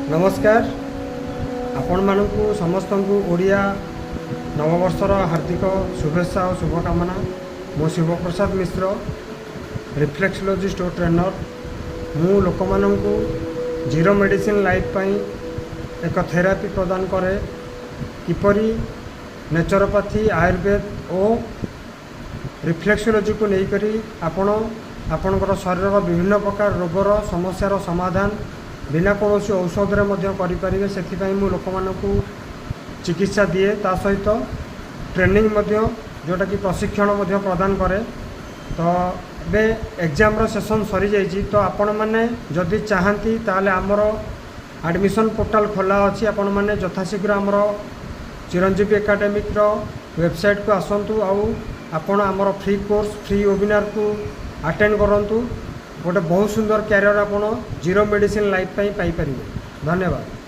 नमस्कार आपण मानकु समस्त को ओडिया नववर्षर हार्दिक शुभेच्छा और शुभकामना। मो शिवप्रसाद मिश्र रिफ्लेक्सोलॉजी स्टोर ट्रेनर। मु लोक मानकु जीरो मेडिसिन लाइफ पाई एक थेरापी प्रदान करे किपरि नेचुरोपैथी आयुर्वेद और रिफ्लेक्सोलॉजी को लेकर आपणकर शरीर विभिन्न प्रकार रोगर समस्यार समाधान बिना कौन औषध करें से लोक मानू चिकित्सा दिए ता सहित ट्रेनिंग जोटा कि प्रशिक्षण प्रदान करे। तो बे एग्जाम सेशन सरी जाइए तो आपण मैंने जदि चाहती ताले आमर एडमिशन पोर्टाल खोला अच्छी आपण मैंने यथाशीघ्र आमर चिरंजीवी एकाडेमिक वेबसाइट को आसतु आपण आमर फ्री कोर्स फ्री वेबिनार को अटेंड करंतु। गोटे बहुत सुंदर कैरियर आपण जीरो मेडिसिन लाइफ पाई पाई परिबे। धन्यवाद।